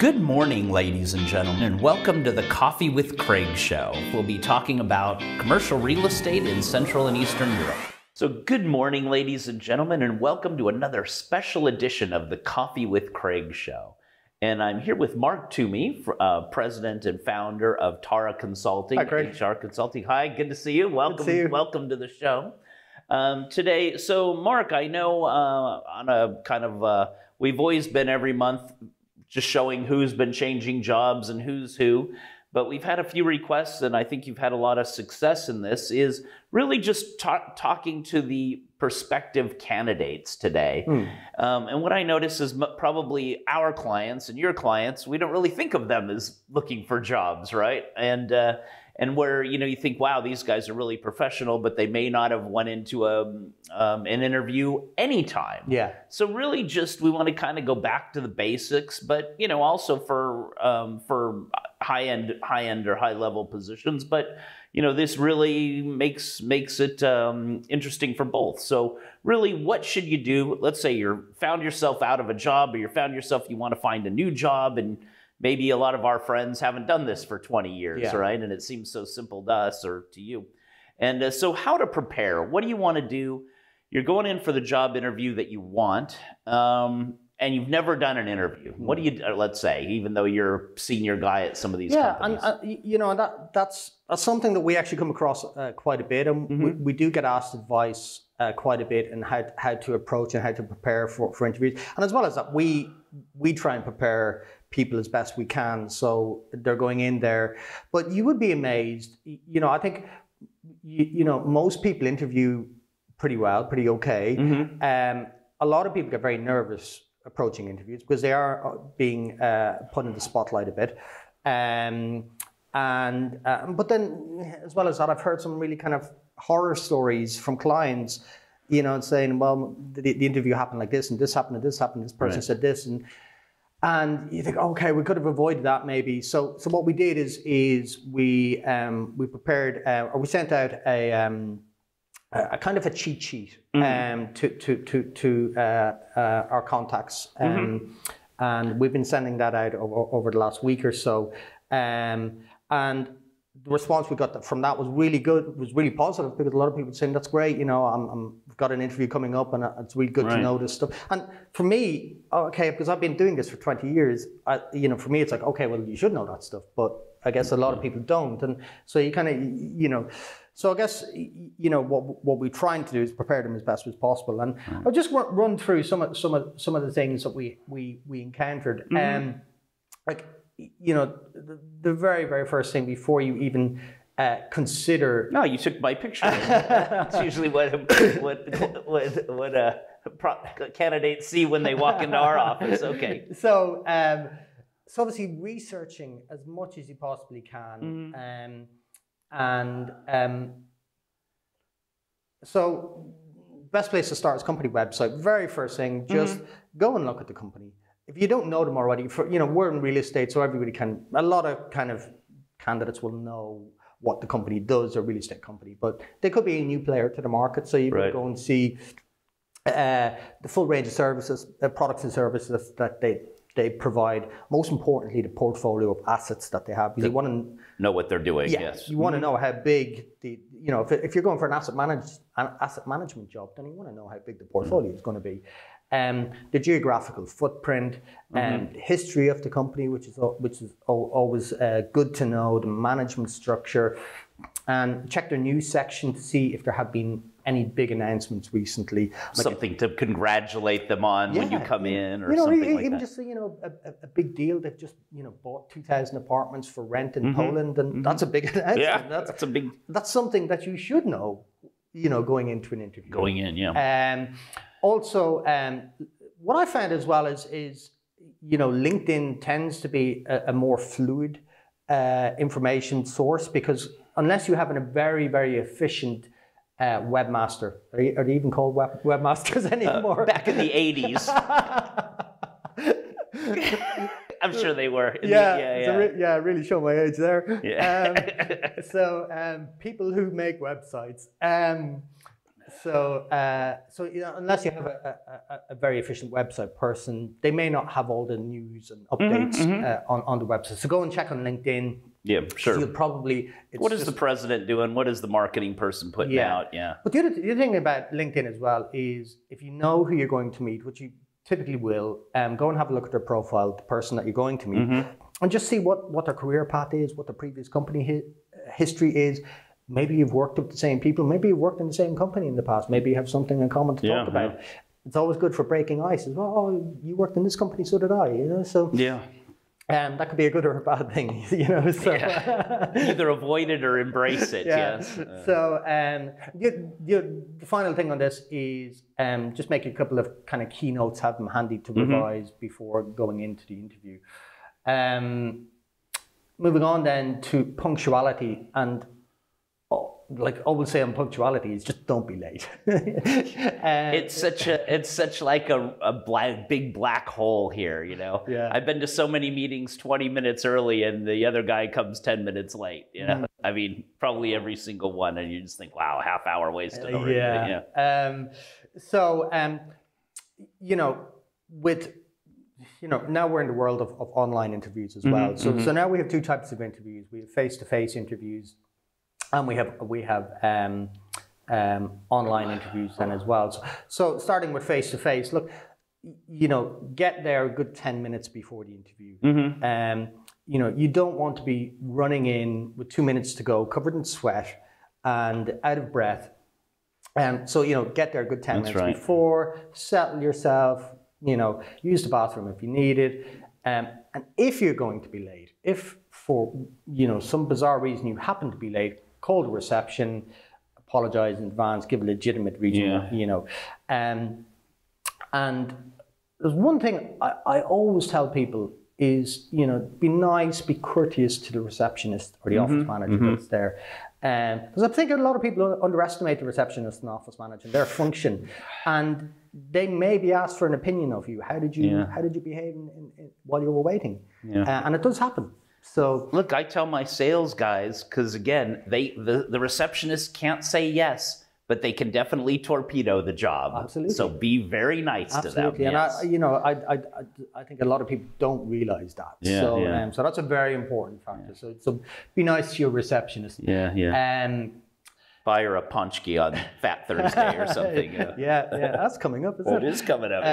Good morning, ladies and gentlemen, and welcome to the Coffee with Craig show. We'll be talking about commercial real estate in Central and Eastern Europe. So good morning, ladies and gentlemen, and welcome to another special edition of the Coffee with Craig show. And I'm here with Mark Twomey, president and founder of Tara Consulting. Hi, Craig. HR Consulting. Hi, good to see you. Welcome, Good to see you. Welcome to the show. Today, so Mark, I know on a kind of, we've always been every month just showing who's been changing jobs and who's who, but we've had a few requests, and I think you've had a lot of success in this, is really just talking to the prospective candidates today. And what I notice is probably our clients and your clients, we don't really think of them as looking for jobs, right? And where, you know, you think, wow, these guys are really professional, but they may not have went into an interview anytime. Yeah. So really just, we want to kind of go back to the basics, but, you know, also for high-end or high-level positions. But, you know, this really makes it interesting for both. So really, what should you do? Let's say you found yourself out of a job, or you found yourself, you want to find a new job, and maybe a lot of our friends haven't done this for 20 years, right? And it seems so simple to us or to you. And so how to prepare? What do you want to do? You're going in for the job interview that you want, and you've never done an interview. What do you, let's say, even though you're a senior guy at some of these companies? Yeah, and you know, that's something that we actually come across quite a bit, and we do get asked advice quite a bit on how to approach and how to prepare for interviews. And as well as that, we try and prepare people as best we can, so they're going in there. But you would be amazed. You know, I think you know, most people interview pretty well, pretty okay. A lot of people get very nervous approaching interviews because they are being put in the spotlight a bit. But then, as well as that, I've heard some really kind of horror stories from clients, you know, saying, well, the interview happened like this, and this happened, and this happened, this person said this, and you think, okay, we could have avoided that maybe. So what we did is we prepared, or we sent out a kind of a cheat sheet to our contacts, and we've been sending that out over the last week or so, and the response we got from that was really good. It was really positive, because a lot of people saying, that's great, you know, I've got an interview coming up, and it's really good to know this stuff. And for me, okay, because I've been doing this for 20 years, you know, for me, it's like, okay, well, you should know that stuff, but I guess a lot of people don't. And so you kind of, you know, so I guess, you know, what we're trying to do is prepare them as best as possible. And I'll just run through some of the things that we encountered. Like, you know, the very, very first thing before you even consider. No, you took my picture. That's usually what candidates see when they walk into our office. Okay. So obviously researching as much as you possibly can, so best place to start is company website. Very first thing, just go and look at the company. If you don't know them already, you know, we're in real estate, so everybody can, a lot of kind of candidates will know what the company does, a real estate company, but they could be a new player to the market, so you can go and see the full range of services, products and services that they provide. Most importantly, the portfolio of assets that they have, because you want to know what they're doing. Yes, you want to know how big you know, if you're going for an asset management job, then you want to know how big the portfolio is going to be. The geographical footprint, history of the company, which is always good to know, the management structure, and check their news section to see if there have been any big announcements recently. Like something to congratulate them on when you come in, or you know, something even like that. Just, you know, a big deal. They've just, you know, bought 2,000 apartments for rent in Poland, and that's a big announcement. Yeah, that's something that you should know, you know, going into an interview. Going in, yeah. Also, what I found as well is you know, LinkedIn tends to be a more fluid information source, because unless you have a very, very efficient webmaster, are they even called webmasters anymore? Back in the 80s. I'm sure they were. Really show my age there. Yeah. So people who make websites, So unless you have a very efficient website person, they may not have all the news and updates on the website. So go and check on LinkedIn. Yeah, sure. You'll probably. What is the president doing? What is the marketing person putting out? Yeah. But the other thing about LinkedIn as well is if you know who you're going to meet, which you typically will, go and have a look at their profile, the person that you're going to meet, and just see what their career path is, what their previous company history is. Maybe you've worked with the same people. Maybe you've worked in the same company in the past. Maybe you have something in common to talk about. Yeah. It's always good for breaking ice as well. Oh, you worked in this company, so did I. So that could be a good or a bad thing. So either avoid it or embrace it. Yes. So the final thing on this is just make a couple of kind of keynotes, have them handy to revise before going into the interview. Moving on then to punctuality, and like I will say on punctuality is just don't be late. It's such like a big black hole here, Yeah. I've been to so many meetings 20 minutes early and the other guy comes 10 minutes late. I mean, probably every single one, and you just think, wow, half hour wasted already. Now we're in the world of online interviews as well. So now we have two types of interviews. We have face-to-face interviews, and we have online interviews then as well. So starting with face-to-face, look, get there a good 10 minutes before the interview. You don't want to be running in with 2 minutes to go, covered in sweat and out of breath. So get there a good 10 minutes before, settle yourself, use the bathroom if you need it. And if you're going to be late, if for some bizarre reason you happen to be late, call the reception, apologize in advance, give a legitimate reason, and there's one thing I always tell people is, be nice, be courteous to the receptionist or the office manager that's there. Because I think a lot of people underestimate the receptionist and office manager, their function, and they maybe ask for an opinion of you. How did you behave while you were waiting? And it does happen. So look, I tell my sales guys, because again, the receptionist can't say yes, but they can definitely torpedo the job. Absolutely. So be very nice to them. And I think a lot of people don't realize that. So that's a very important factor. So be nice to your receptionist. Buy her a punchki on Fat Thursday or something. That's coming up, isn't it? It is coming up.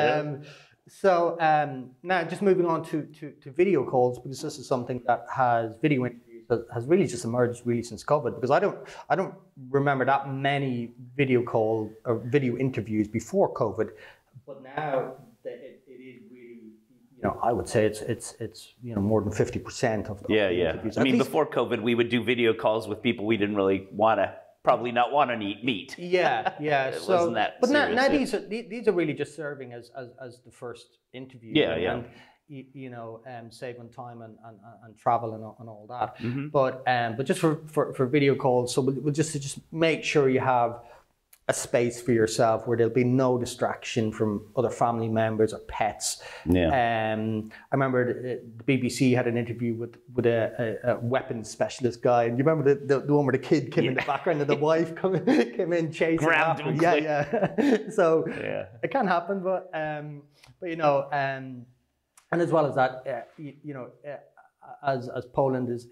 So now just moving on to video calls, because this is something that video interviews has really just emerged really since COVID, because I don't remember that many video call or video interviews before COVID, but now it is really, I would say it's more than 50% of the interviews. I mean, before COVID, we would do video calls with people we didn't really probably not want to meet. It wasn't that but serious, now these are really just serving as the first interview. And saving time and travel and all that. But just for video calls, so we'll just make sure you have a space for yourself where there'll be no distraction from other family members or pets. I remember the BBC had an interview with a weapons specialist guy, and you remember the one where the kid came in the background and the wife came in chasing grabbed after. him. So it can happen, but and as well as that, as Poland is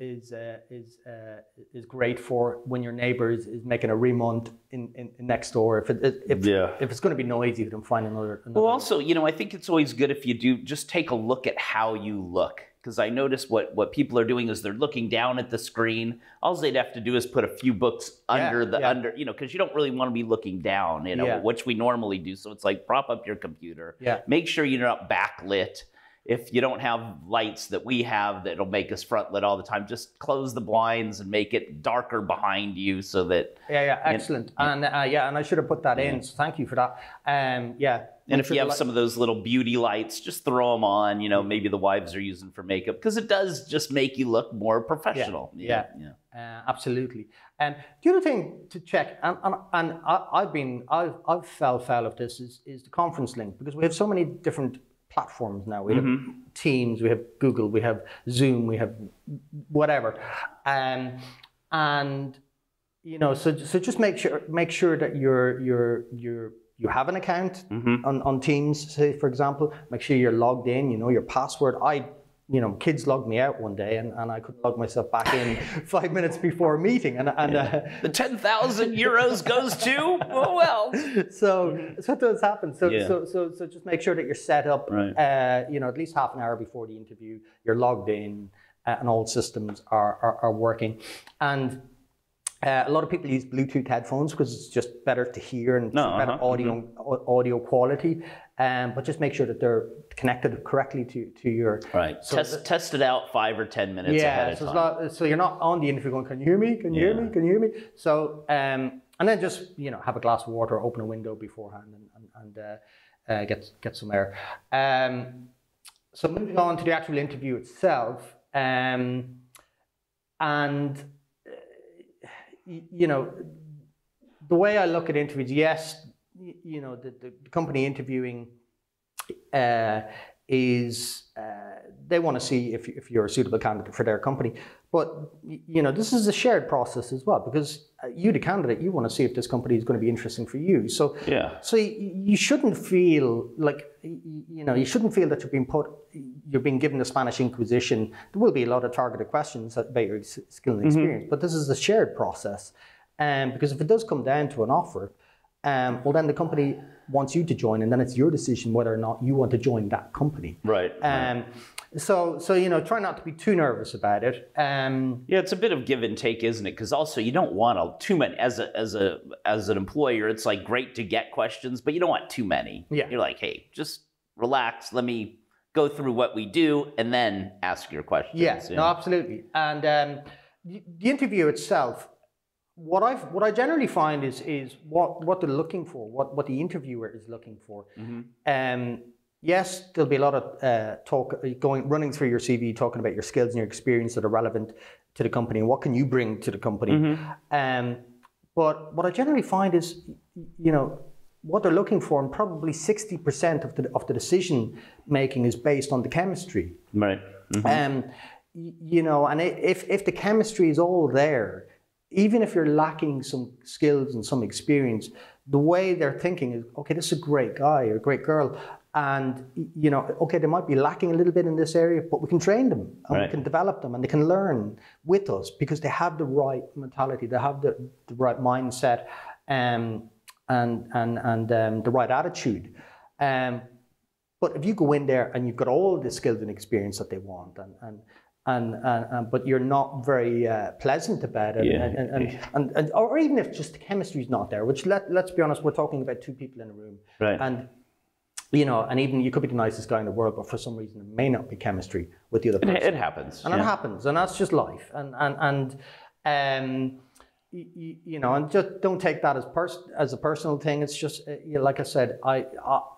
great for when your neighbour is making a remont in next door. If it's going to be noisy, you can find another. Well, also, I think it's always good if you do just take a look at how you look, because I notice what people are doing is they're looking down at the screen. All they'd have to do is put a few books under, because you don't really want to be looking down, which we normally do. So it's like prop up your computer. Make sure you're not backlit. If you don't have lights that we have that'll make us front lit all the time, just close the blinds and make it darker behind you so that... excellent. And I should have put that in, so thank you for that. And if you have some of those little beauty lights, just throw them on, maybe the wives are using for makeup, because it does just make you look more professional. Absolutely. And the other thing to check, and I've fell foul of this, is the conference link, because we have so many different platforms now. We have Teams, we have Google, we have Zoom, we have whatever, and you know, so just make sure that you have an account on Teams, say, for example. Make sure you're logged in, you know your password. You know, kids logged me out one day and I couldn't log myself back in 5 minutes before a meeting. And the 10,000 euros goes to, oh well. So it does happen. So just make sure that you're set up, you know, at least half an hour before the interview, you're logged in and all systems are working. And a lot of people use Bluetooth headphones because it's just better to hear and better audio quality. But just make sure that they're connected correctly to your... Right. So test it out 5 or 10 minutes ahead of time. So you're not on the interview going, can you hear me? Can you hear me? Can you hear me? So, and then just, you know, have a glass of water, open a window beforehand and get some air. So moving on to the actual interview itself, you know, the way I look at interviews, yes, you know, the company interviewing is they want to see if you're a suitable candidate for their company. But, you know, this is a shared process as well, because you, the candidate, you want to see if this company is going to be interesting for you. So, so you shouldn't feel like, you know, you shouldn't feel that you're being given the Spanish Inquisition. There will be a lot of targeted questions about your skill and experience, but this is a shared process. Because if it does come down to an offer, well, then the company wants you to join, and then it's your decision whether or not you want to join that company. Right. So you know, try not to be too nervous about it. Yeah, it's a bit of give and take, isn't it? Because also you don't want too many as an employer. It's like great to get questions, but you don't want too many. Yeah. You're like, hey, just relax. Let me go through what we do, and then ask your questions. Yes. No, absolutely. And the interview itself. What I generally find is what they're looking for, what the interviewer is looking for. Yes, there'll be a lot of running through your CV, talking about your skills and your experience that are relevant to the company and what can you bring to the company. But what I generally find is, you know, what they're looking for, and probably 60% of the decision making is based on the chemistry. Right. You know, and if the chemistry is all there, even if you're lacking some skills and some experience, the way they're thinking is, okay, this is a great guy or a great girl. And, you know, okay, they might be lacking a little bit in this area, but we can train them and we can develop them and they can learn with us because they have the right mentality, they have the right mindset and the right attitude. But if you go in there and you've got all the skills and experience that they want but you're not very pleasant about it, or even if just the chemistry is not there, which let's be honest, we're talking about two people in a room, and you know, and even you could be the nicest guy in the world, but for some reason there may not be chemistry with the other person. It happens, and it happens, and that's just life, you know, and just don't take that as a personal thing. It's just like I said,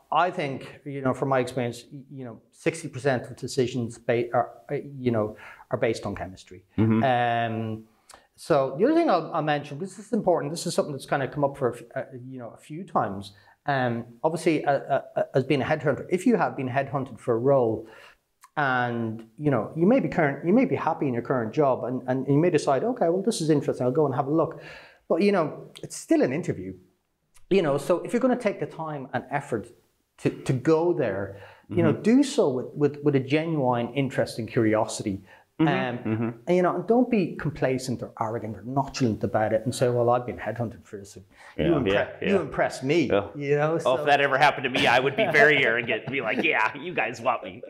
I think, you know, from my experience, you know, 60% of decisions are based on chemistry. So the other thing I'll mention, this is important. This is something that's kind of come up for a few times. Obviously, as being a headhunter, if you have been headhunted for a role, and you know you may be happy in your current job, and you may decide, okay, well, this is interesting, I'll go and have a look. But you know, it's still an interview. You know, so if you're going to take the time and effort to go there, you know, do so with a genuine interest and curiosity. And you know, don't be complacent or arrogant or nonchalant about it and say, well, I've been headhunted for this. You impressed me. You know, so, if that ever happened to me, I would be very arrogant and be like, yeah, you guys want me.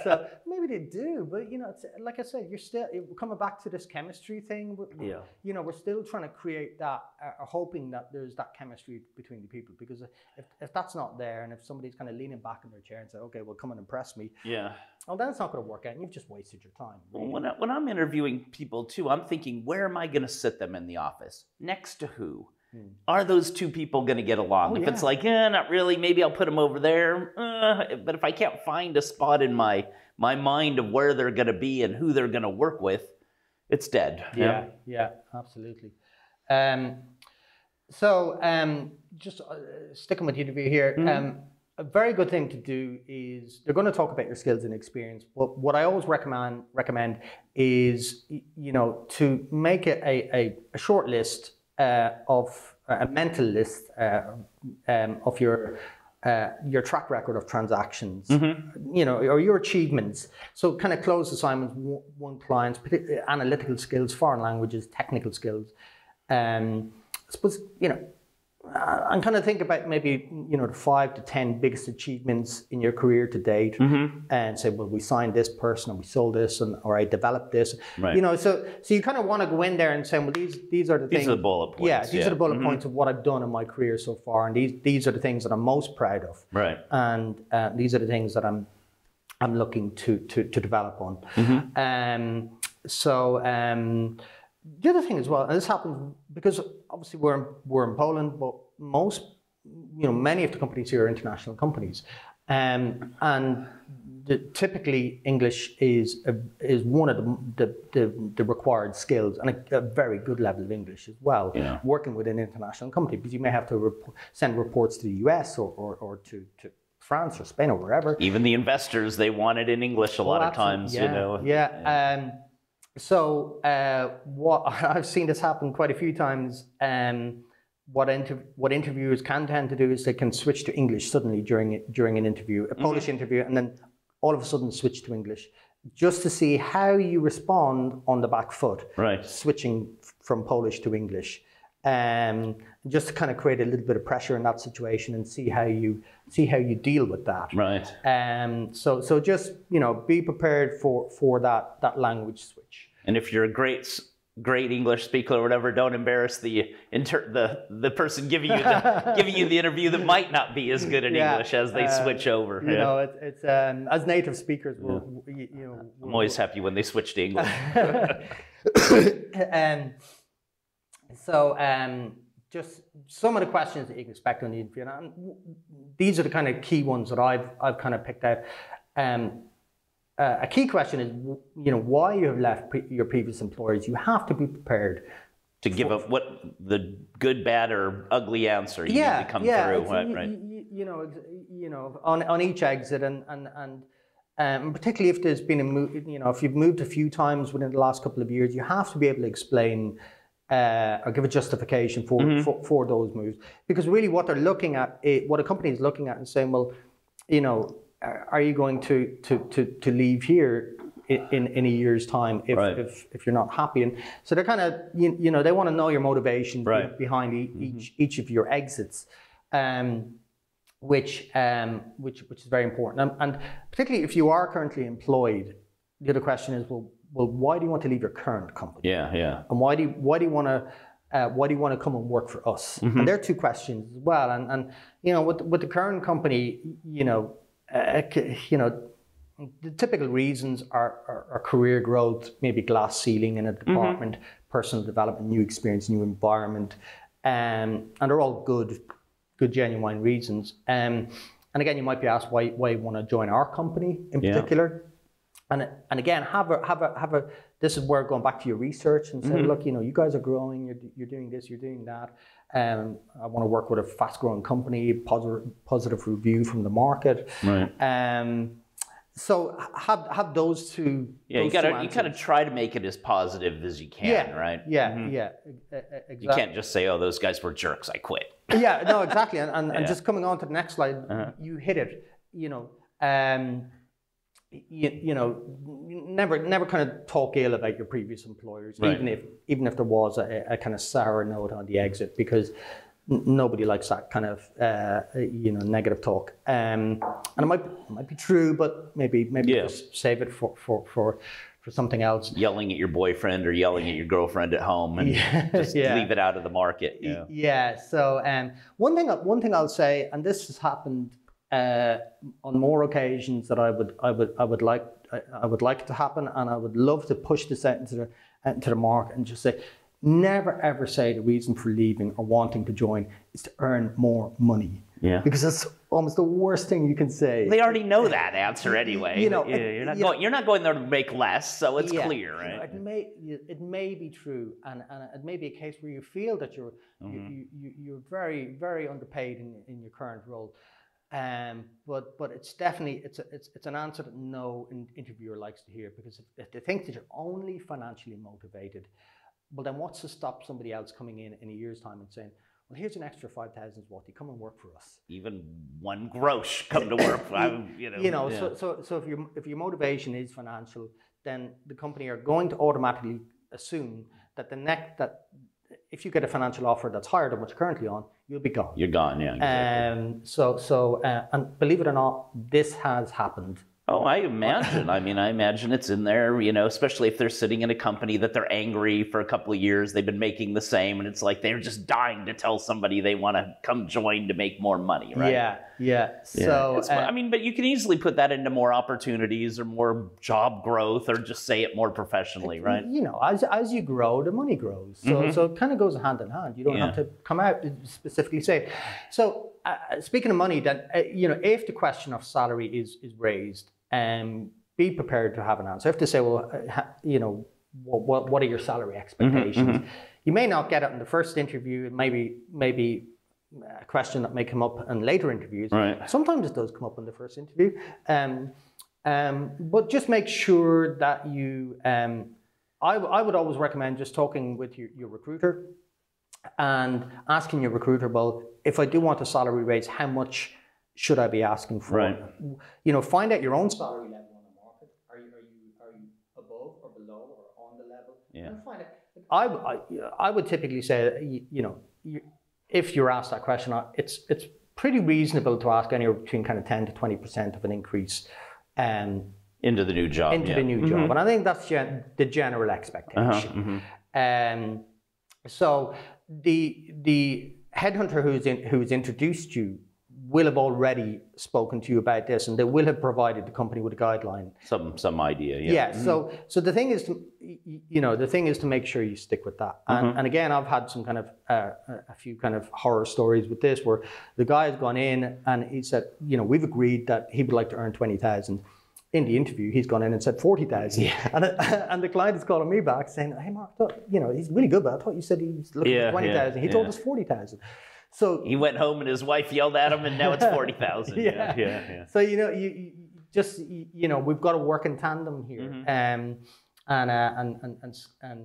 So maybe they do, but you know, it's, like I said, you're still coming back to this chemistry thing. You know, we're still trying to create that, hoping that there's that chemistry between the people, because if that's not there, and if somebody's kind of leaning back in their chair and say, okay, well, come and impress me. Well, then it's not going to work out, and you've just wasted your time. Well, when I'm interviewing people too, I'm thinking, where am I going to sit them in the office? Next to who? Are those two people going to get along? If it's like, not really, maybe I'll put them over there. But if I can't find a spot in my mind of where they're going to be and who they're going to work with, it's dead. Yeah, absolutely. So just sticking with the interview here, a very good thing to do is, they're going to talk about your skills and experience. But what I always recommend is, you know, to make it a short list of a mental list of your track record of transactions, you know, or your achievements. So kind of closed assignments, won clients, analytical skills, foreign languages, technical skills. I suppose, you know, and kind of think about maybe, you know, the 5 to 10 biggest achievements in your career to date, and say, well, we signed this person, or we sold this, or I developed this. Right. You know, so you kind of want to go in there and say, well, these are the things. These are the bullet points. Yeah, these are the bullet points of what I've done in my career so far, and these are the things that I'm most proud of. Right. And these are the things that I'm looking to develop on. The other thing as well, and this happens because obviously we're in Poland, but many of the companies here are international companies, and typically English is one of the required skills, and a very good level of English as well. Yeah. Working with an international company, because you may have to send reports to the US or to France or Spain or wherever. Even the investors, they want it in English a lot of times. Yeah, you know. Yeah. So what I've seen this happen quite a few times. What interviewers can tend to do is they can switch to English suddenly during an interview, a Polish interview, and then all of a sudden switch to English, just to see how you respond on the back foot. Right. Switching from Polish to English, just to kind of create a little bit of pressure in that situation and see how you deal with that. Right. So just, you know, be prepared for that language switch. And if you're a great English speaker or whatever, don't embarrass the person giving you the interview that might not be as good at English as they switch over. You know, it's as native speakers, I'm always happy when they switch to English. Just some of the questions that you can expect on the interview, and these are the kind of key ones that I've kind of picked out. A key question is, you know, why you have left your previous employers. You have to be prepared to give up what the good, bad, or ugly answer you need to come through. Right. You know, on each exit, and particularly if there's been a move, you know, if you've moved a few times within the last couple of years, you have to be able to explain or give a justification for those moves, because really what they're looking at, what a company is looking at, and saying, well, you know, are you going to leave here in a year's time if you're not happy? And so they're kind of, you know, they want to know your motivation behind each of your exits, which is very important. And particularly if you are currently employed, the other question is, well, why do you want to leave your current company? Yeah. And why do you want to come and work for us? And there are two questions as well. And you know, with the current company, you know, the typical reasons are career growth, maybe glass ceiling in a department, personal development, new experience, new environment, and they're all good genuine reasons. And again, you might be asked why you want to join our company in particular. And again, have a. This is where going back to your research and say, look, you know, you guys are growing. You're doing this. You're doing that. I want to work with a fast-growing company. Positive review from the market. Right. So have those two. Yeah, you kind of try to make it as positive as you can, right? Yeah, exactly. You can't just say, "Oh, those guys were jerks. I quit." Yeah, no, exactly. And just coming on to the next slide, you hit it. You know. You know, never kind of talk ill about your previous employers, even if there was a kind of sour note on the exit, because nobody likes that kind of negative talk. And it might be true, but maybe just save it for something else. Yelling at your boyfriend or yelling at your girlfriend at home, and just leave it out of the market. Yeah. So one thing I'll say, and this has happened on more occasions that I would like to happen, and I would love to push this out into the market and just say, never ever say the reason for leaving or wanting to join is to earn more money. Yeah, because that's almost the worst thing you can say. They already know that answer anyway. You know, you're not going there to make less, so it's clear, right? You know, it may be true, and it may be a case where you feel that you're very, very underpaid in your current role. But it's definitely it's an answer that no interviewer likes to hear, because if they think that you're only financially motivated, well, then what's to stop somebody else coming in a year's time and saying, well, here's an extra 5,000 zloty, come and work for us. Even one grosz, come to work. So if your motivation is financial, then the company are going to automatically assume that if you get a financial offer that's higher than what you're currently on, you'll be gone. You're gone, yeah. Exactly. And believe it or not, this has happened. Oh, I imagine. I mean, I imagine it's in there, especially if they're sitting in a company that they're angry for a couple of years. They've been making the same, and it's like they're just dying to tell somebody they want to come join to make more money, right? Yeah. So, but you can easily put that into more opportunities or more job growth, or just say it more professionally, right? As you grow, the money grows. So it kind of goes hand in hand. You don't have to come out and specifically say it. So speaking of money, then if the question of salary is raised, be prepared to have an answer. If they say, well, what are your salary expectations? You may not get it in the first interview. It maybe a question that may come up in later interviews. Right. Sometimes it does come up in the first interview. But just make sure that you, I would always recommend just talking with your recruiter and asking your recruiter, well, if I do want a salary raise, how much should I be asking for? Right. Find out your own salary level on the market. Are you above or below or on the level? Yeah. And find out. I would typically say, if you're asked that question, it's pretty reasonable to ask anywhere between kind of 10 to 20% of an increase into the new job. The new job, and I think that's the general expectation. So the headhunter who's introduced you will have already spoken to you about this, and they will have provided the company with a guideline, some idea. Yeah. So the thing is to make sure you stick with that. And again, I've had some kind of a few kind of horror stories with this, where the guy has gone in and he said, we've agreed that he would like to earn 20,000. In the interview, he's gone in and said 40,000. Yeah. And the client is calling me back saying, hey, Mark, he's really good, but I thought you said he's looking for 20,000. He told us 40,000. So he went home and his wife yelled at him, and now it's 40,000. Yeah. So you just we've got to work in tandem here, and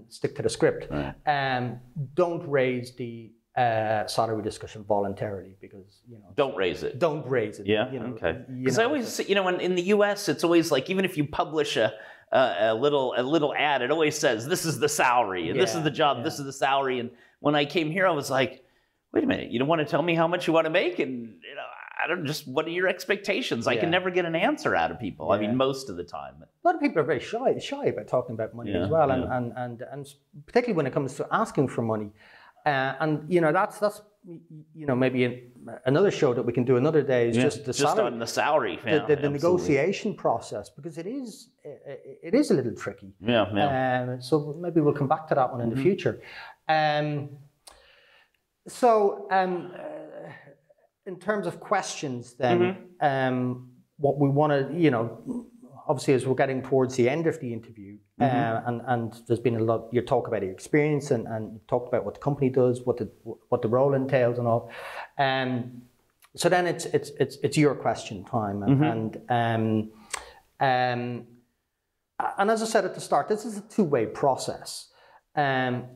stick to the script. Right. Don't raise the salary discussion voluntarily, because don't raise it. Don't raise it. Yeah. Okay. Because I always say, in the U.S. it's always like, even if you publish a little ad, it always says this is the salary and this is the job, this is the salary. And when I came here, I was like, wait a minute, you don't want to tell me how much you want to make? And I don't what are your expectations? I can never get an answer out of people. I mean, most of the time. A lot of people are very shy about talking about money as well, and particularly when it comes to asking for money. And that's maybe another show that we can do another day is just the salary, on the salary, the negotiation process, because it is a little tricky. So maybe we'll come back to that one in the future. So in terms of questions, then what we want to obviously, as we're getting towards the end of the interview, and there's been a lot, you talk about your experience and you talked about what the company does, what the role entails and all. So then it's your question time, and as I said at the start, this is a two-way process.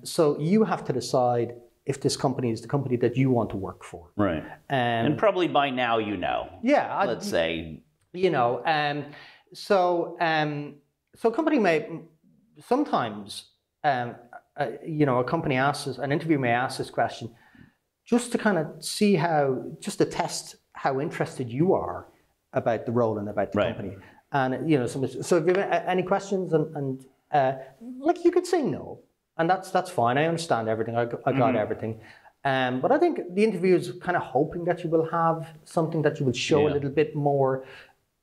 So you have to decide if this company is the company that you want to work for. Right. And probably by now Yeah. Let's say. So a company may sometimes, a company an interview may ask this question just to kind of see just to test how interested you are about the role and about the company. And so if you have any questions, and you could say no, and that's fine. I understand everything. I got everything. But I think the interview is kind of hoping that you will have something that you will show a little bit more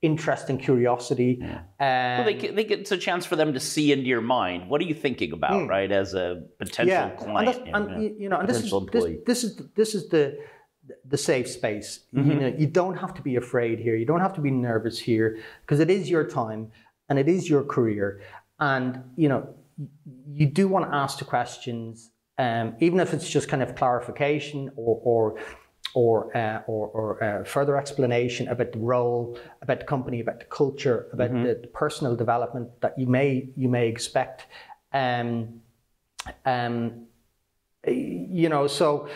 interest and curiosity. Well, it's a chance for them to see into your mind. What are you thinking about, right, as a potential client? And this is the safe space. You don't have to be afraid here. You don't have to be nervous here, because it is your time and it is your career. And you do want to ask the questions, even if it's just kind of clarification or further explanation about the role, about the company, about the culture, about the personal development that you may expect. You know, so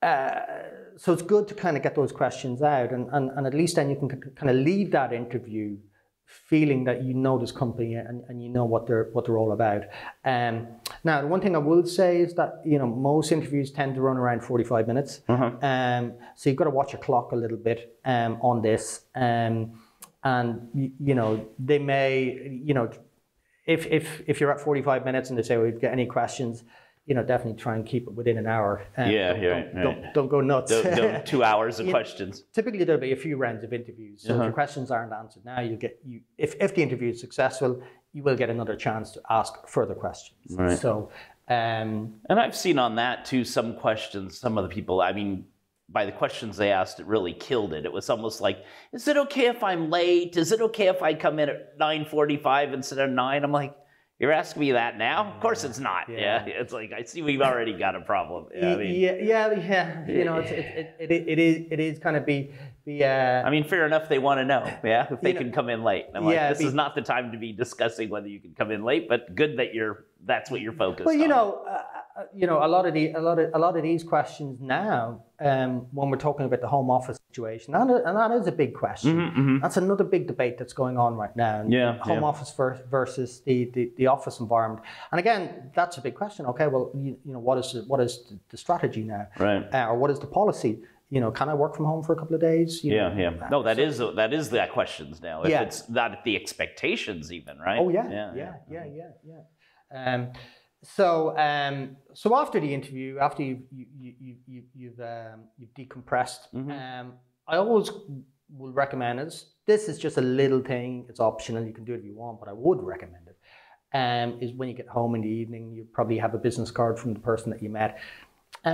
it's good to kind of get those questions out, and at least then you can kind of leave that interview feeling that you know this company and you know what they're all about. Now, the one thing I will say is that, you know, most interviews tend to run around 45 minutes. So you've got to watch your clock a little bit on this. And you know, they may, you know, if you're at 45 minutes and they say, well, if you get any questions, you know, definitely try and keep it within an hour. Don't go nuts. Don't 2 hours of questions. Typically, there'll be a few rounds of interviews. So if your questions aren't answered now, if the interview is successful, you will get another chance to ask further questions. Right. So, and I've seen on that too, some questions, some of the people, I mean, by the questions they asked, it really killed it. It was almost like, is it okay if I'm late? Is it okay if I come in at 9:45 instead of 9? I'm like, you're asking me that now? Of course it's not. Yeah. It's like, I see we've already got a problem. Yeah, I mean, You know, it is kind of I mean, fair enough, they want to know, if they can come in late. I'm like, this is not the time to be discussing whether you can come in late, but good that that's what you're focused on. Well, you know, a lot of these questions now, when we're talking about the home office situation, and that is a big question. That's another big debate that's going on right now. Home office versus the office environment. And again, that's a big question. Okay, well, you know, what is the strategy now? Right. Or what is the policy? You know, can I work from home for a couple of days? No, that is the questions now. If it's not the expectations, even, right? Oh yeah. So after the interview, after you've decompressed, I always will recommend this is just a little thing. It's optional. You can do it if you want, but I would recommend it. Is when you get home in the evening, you probably have a business card from the person that you met.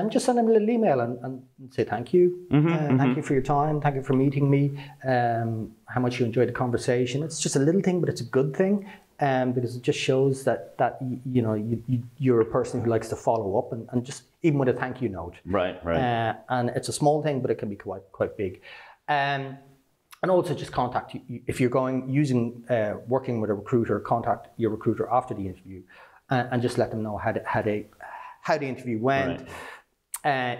Just send them a little email and say thank you. Thank you for your time. Thank you for meeting me. How much you enjoyed the conversation. It's just a little thing, but it's a good thing. Because it just shows that you know you're a person who likes to follow up and just even with a thank you note. Right. And it's a small thing, but it can be quite big. And also just contact you if you're working with a recruiter. Contact your recruiter after the interview, and just let them know how the interview went.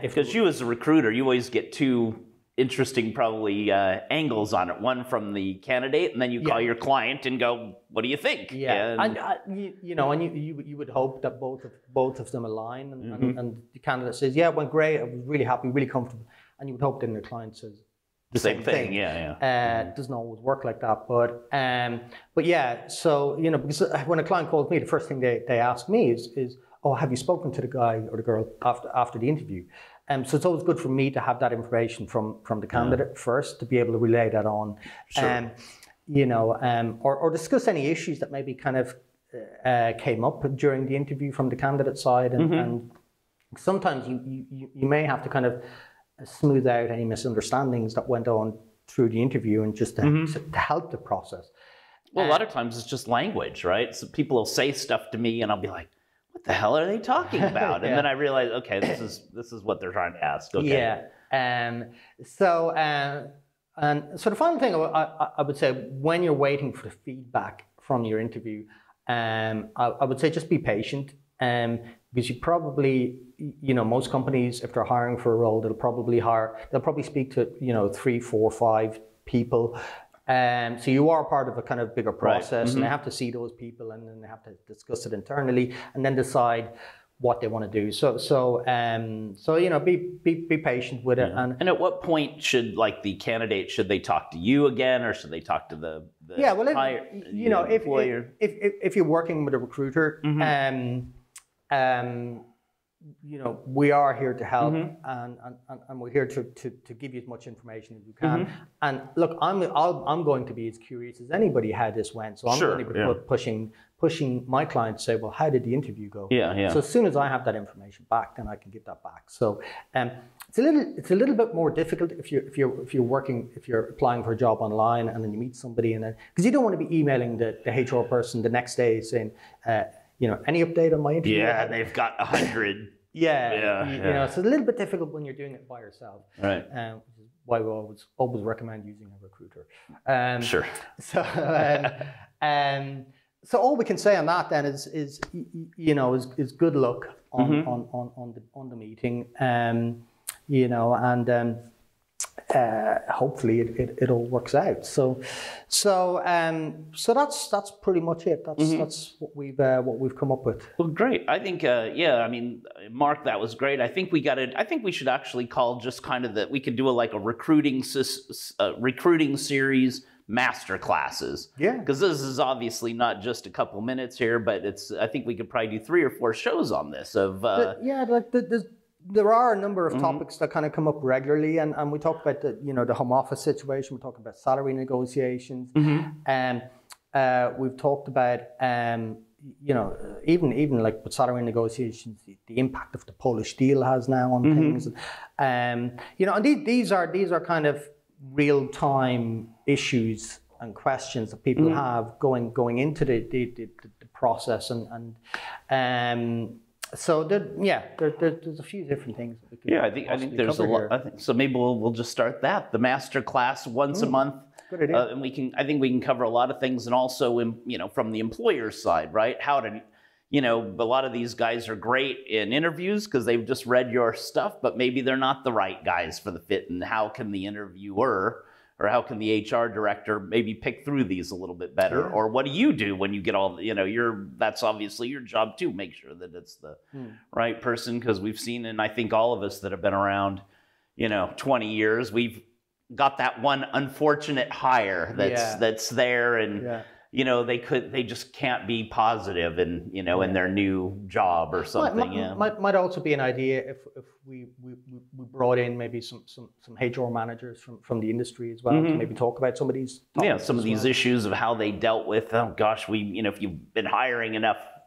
Because you as a recruiter, you always get two interesting probably angles on it. One from the candidate, and then you call your client and go, "What do you think?" And you would hope that both of them align, and the candidate says, "Yeah, it went great. I was really happy, really comfortable," and you would hope then the client says the same thing. It doesn't always work like that, but yeah. So you know, because when a client calls me, the first thing they ask me is, "Oh, have you spoken to the guy or the girl after the interview?" So it's always good for me to have that information from the candidate first to be able to relay that on, you know, or discuss any issues that maybe kind of came up during the interview from the candidate side, and sometimes you may have to kind of smooth out any misunderstandings that went on through the interview and just to help the process. Well, a lot of times it's just language, right? So people will say stuff to me, and I'll be like, what the hell are they talking about? And then I realize, okay, this is what they're trying to ask. Okay. So the final thing I would say, when you're waiting for the feedback from your interview, I would say just be patient, because you probably, you know, most companies, if they're hiring for a role, they'll probably speak to, you know, 3, 4, 5 people. So you are part of a kind of bigger process, and they have to see those people, and then they have to discuss it internally, and then decide what they want to do. So you know, be patient with it. And at what point should, like, the candidate, should they talk to you again, or should they talk to the employer? If you're working with a recruiter, you know, we are here to help, and we're here to give you as much information as we can. And look, I'm going to be as curious as anybody how this went. So I'm going to be pushing my client to say, well, how did the interview go? So as soon as I have that information back, then I can give that back. So it's a little bit more difficult if you're applying for a job online and then you meet somebody, and then, because you don't want to be emailing the HR person the next day saying, you know, any update on my interview? Yeah, they've got 100. You know, so it's a little bit difficult when you're doing it by yourself. Right. Which is why we always recommend using a recruiter. So all we can say on that then is good luck on the meeting, hopefully it all works out. So that's pretty much it. That's what we've come up with. Well, great. I think I mean, Mark, that was great. I think we should actually call just kind of we could do a recruiting series master classes. Yeah. Because this is obviously not just a couple minutes here, but I think we could probably do 3 or 4 shows on this there are a number of topics that kind of come up regularly, and we talk about the home office situation. We talk about salary negotiations, and we've talked about even like with salary negotiations, the impact of the Polish deal has now on things, and these are kind of real time issues and questions that people have going into the process, so there's a few different things that we could I think there's a lot. I think so. Maybe we'll just start that, the master class once a month. Good idea. And I think we can cover a lot of things, and also from the employer's side, right? How to a lot of these guys are great in interviews because they've just read your stuff, but maybe they're not the right guys for the fit. And how can the interviewer or how can the HR director maybe pick through these a little bit better? Yeah. Or what do you do when you get all, that's obviously your job too, make sure that it's the right person, because we've seen, and I think all of us that have been around, 20 years, we've got that one unfortunate hire that's there, and they just can't be positive in in their new job or something. Might also be an idea if we brought in maybe some HR managers from the industry as well to maybe talk about some of these these issues of how they dealt with. Oh gosh, if you've been hiring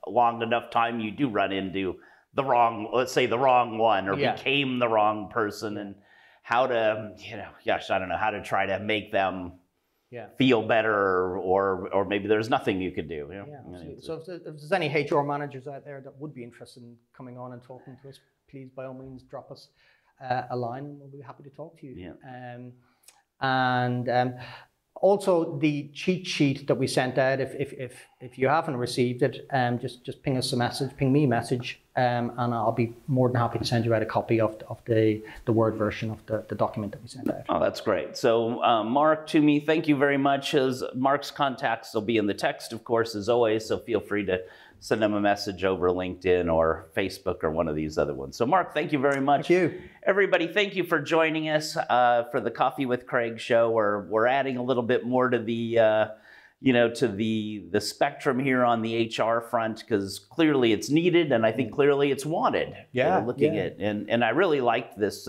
long enough time, you do run into the wrong one, or became the wrong person, and how to I don't know how to try to make them feel better, or maybe there's nothing you could do. So if there's any HR managers out there that would be interested in coming on and talking to us, please by all means drop us a line, and we'll be happy to talk to you. Also the cheat sheet that we sent out, if you haven't received it, just ping us a message, ping me a message, and I'll be more than happy to send you out a copy of the Word version of the document that we sent out. Oh, that's great. So Mark Twomey, thank you very much. Mark's contacts will be in the text, of course, as always, so feel free to send them a message over LinkedIn or Facebook or one of these other ones. So Mark, thank you very much. Thank you. Everybody, thank you for joining us for the Coffee with Craig show. We're adding a little bit more to the the spectrum here on the HR front, because clearly it's needed, and I think clearly it's wanted. Looking at and I really liked this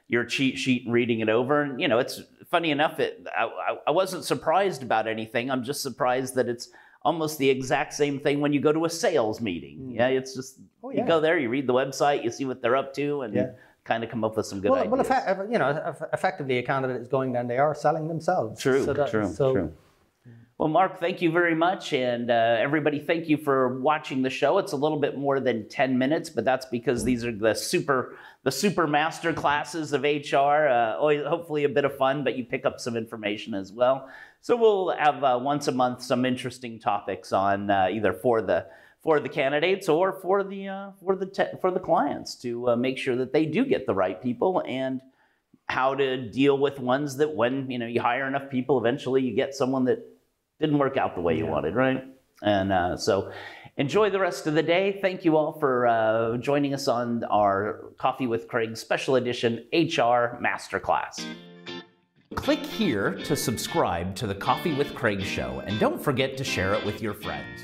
your cheat sheet and reading it over. And it's funny enough, I wasn't surprised about anything. I'm just surprised that it's almost the exact same thing when you go to a sales meeting. It's just you go there, you read the website, you see what they're up to, and kind of come up with some good ideas. Well, effectively, a candidate is going there and they are selling themselves. True. Well, Mark, thank you very much, and everybody, thank you for watching the show. It's a little bit more than 10 minutes, but that's because these are the super master classes of HR. Hopefully a bit of fun, but you pick up some information as well. So we'll have once a month some interesting topics on either for the candidates or for the clients to make sure that they do get the right people, and how to deal with ones that when you hire enough people, eventually you get someone that didn't work out the way you wanted, right? And so enjoy the rest of the day. Thank you all for joining us on our Coffee with Craig Special Edition HR Masterclass. Click here to subscribe to the Coffee with Craig show, and don't forget to share it with your friends.